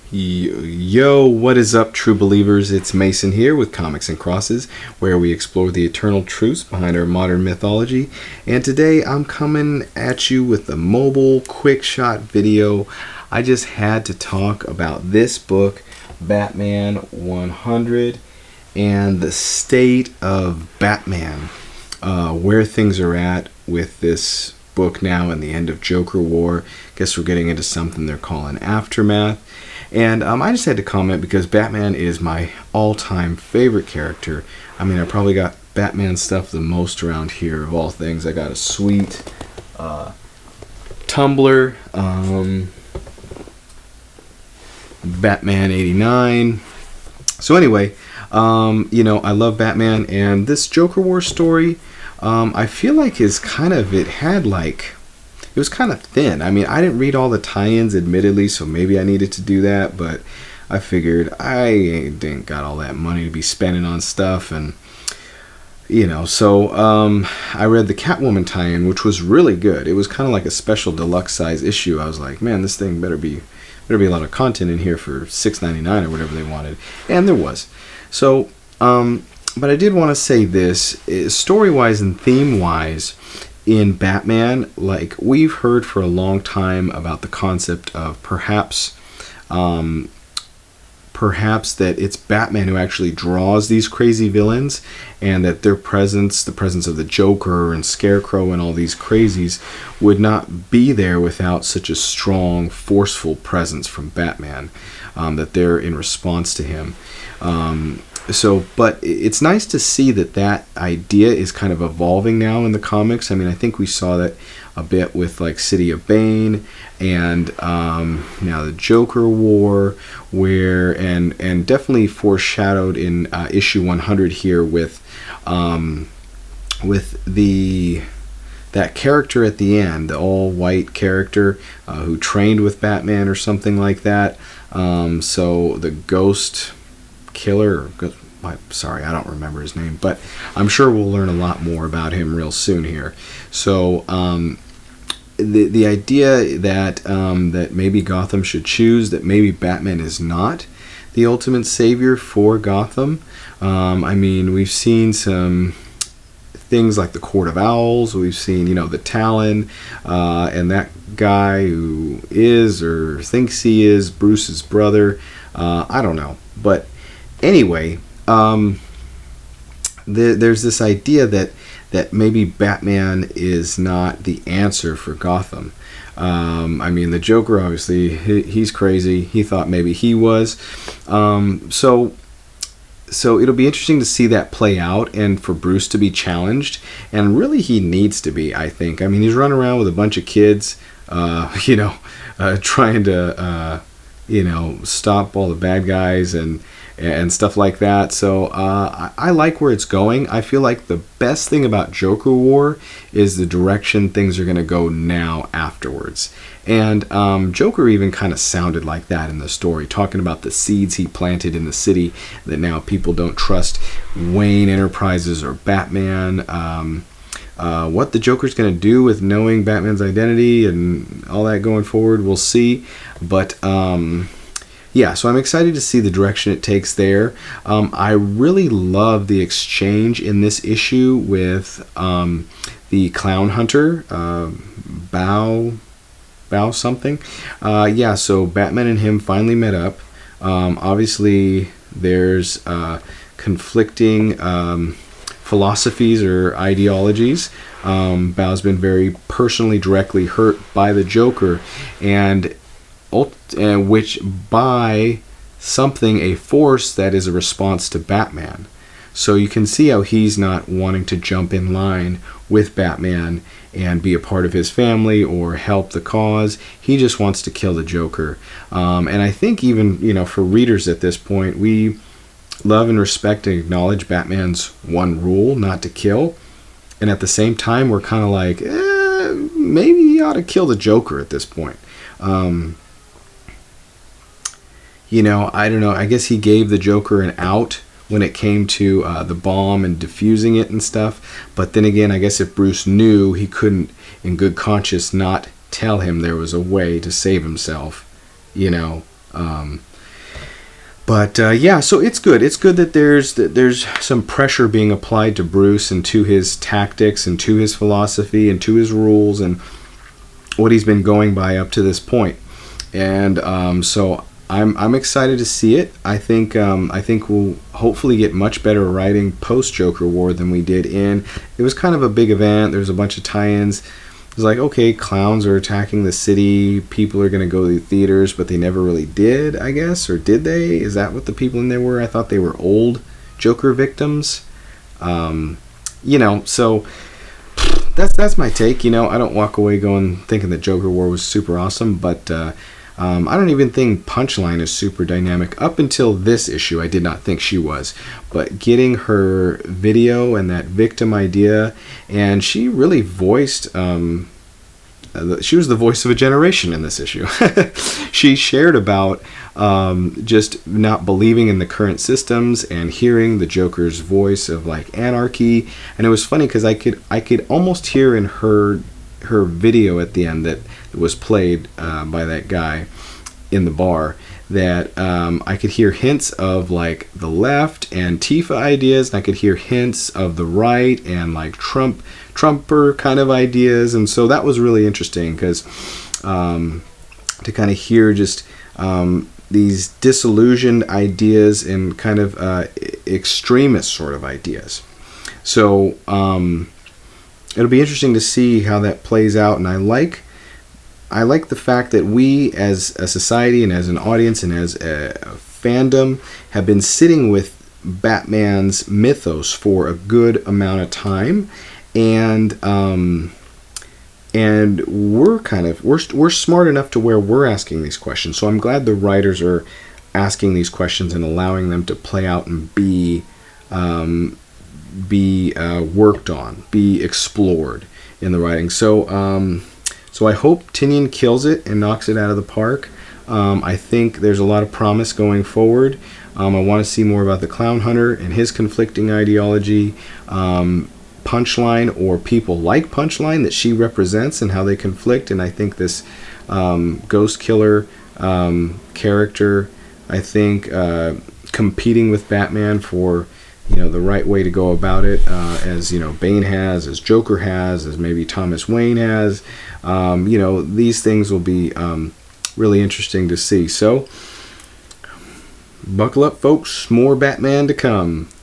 Yo, what is up, true believers? It's Mason here with Comics and Crosses, where we explore the eternal truths behind our modern mythology. And today I'm coming at you with a mobile, quick shot video. I just had to talk about this book, Batman 100, and the state of Batman, where things are at with this book now and the end of Joker War. Guess we're getting into something they're calling Aftermath. And I just had to comment because Batman is my all-time favorite character. I mean, I probably got Batman stuff the most around here of all things. I got a sweet Tumblr, Batman 89. So anyway, I love Batman, and this Joker War story, I feel like it was kind of thin. I mean, I didn't read all the tie-ins, admittedly, so maybe I needed to do that, but I figured I didn't got all that money to be spending on stuff, and, so I read the Catwoman tie-in, which was really good. It was kind of like a special deluxe size issue. I was like, man, this thing better be a lot of content in here for $6.99 or whatever they wanted, and there was. So, but I did want to say this, story-wise and theme-wise, in Batman, like, we've heard for a long time about the concept of perhaps that it's Batman who actually draws these crazy villains, and that their presence, the presence of the Joker and Scarecrow and all these crazies, would not be there without such a strong, forceful presence from Batman, that they're in response to him. But it's nice to see that idea is kind of evolving now in the comics. I mean, I think we saw that a bit with like City of Bane and now the Joker War, and definitely foreshadowed in issue 100 here with that character at the end, the all-white character who trained with Batman or something like that. So the Ghost Killer, sorry, I don't remember his name, but I'm sure we'll learn a lot more about him real soon here. So the idea that maybe Gotham should choose, that maybe Batman is not the ultimate savior for Gotham. I mean, we've seen some things like the Court of Owls. We've seen, the Talon, and that guy who is or thinks he is Bruce's brother. I don't know, but anyway, there's this idea that maybe Batman is not the answer for Gotham. I mean, the Joker, obviously, he's crazy. He thought maybe he was. So it'll be interesting to see that play out and for Bruce to be challenged. And really, he needs to be, I think. I mean, he's running around with a bunch of kids, trying to, stop all the bad guys and stuff like that. So I like where it's going. I feel like the best thing about Joker War is the direction things are going to go now afterwards. And Joker even kind of sounded like that in the story, talking about the seeds he planted in the city, that now people don't trust Wayne Enterprises or Batman. What the Joker's going to do with knowing Batman's identity and all that going forward, we'll see. But yeah, so I'm excited to see the direction it takes there. I really love the exchange in this issue with the Clown Hunter, Bao something. So Batman and him finally met up. Obviously, there's conflicting philosophies or ideologies. Bao's been very personally, directly hurt by the Joker, and which by something, a force that is a response to Batman. So you can see how he's not wanting to jump in line with Batman and be a part of his family or help the cause. He just wants to kill the Joker. And I think even, for readers at this point, we love and respect and acknowledge Batman's one rule, not to kill. And at the same time, we're kind of like, maybe he ought to kill the Joker at this point. I don't know. I guess he gave the Joker an out when it came to the bomb and defusing it and stuff. But then again, I guess if Bruce knew, he couldn't, in good conscience, not tell him there was a way to save himself. But yeah, so it's good. It's good that there's some pressure being applied to Bruce and to his tactics and to his philosophy and to his rules and what he's been going by up to this point. And so I'm excited to see it. I think we'll hopefully get much better writing post Joker War than we did in. It was kind of a big event. There's a bunch of tie-ins. It was like, okay, clowns are attacking the city. People are going to go to theaters, but they never really did, I guess. Or did they? Is that what the people in there were? I thought they were old Joker victims. So that's my take. I don't walk away thinking that Joker War was super awesome, but I don't even think Punchline is super dynamic. Up until this issue, I did not think she was. But getting her video and that victim idea, and she really voiced, she was the voice of a generation in this issue. She shared about just not believing in the current systems and hearing the Joker's voice of like anarchy. And it was funny because I could almost hear in her video at the end that was played by that guy in the bar, that I could hear hints of like the left and Tifa ideas, and I could hear hints of the right and like Trumper kind of ideas. And so that was really interesting because to kind of hear just these disillusioned ideas and kind of extremist sort of ideas. So it'll be interesting to see how that plays out, and I like the fact that we as a society and as an audience and as a fandom have been sitting with Batman's mythos for a good amount of time, and we're smart enough to where we're asking these questions. So I'm glad the writers are asking these questions and allowing them to play out and be worked on, be explored in the writing. So I hope Tynion kills it and knocks it out of the park. I think there's a lot of promise going forward. I want to see more about the Clown Hunter and his conflicting ideology, Punchline, or people like Punchline that she represents and how they conflict. And I think this Ghost Killer character, I think competing with Batman for the right way to go about it, as Bane has, as Joker has, as maybe Thomas Wayne has. These things will be really interesting to see. So buckle up, folks. More Batman to come.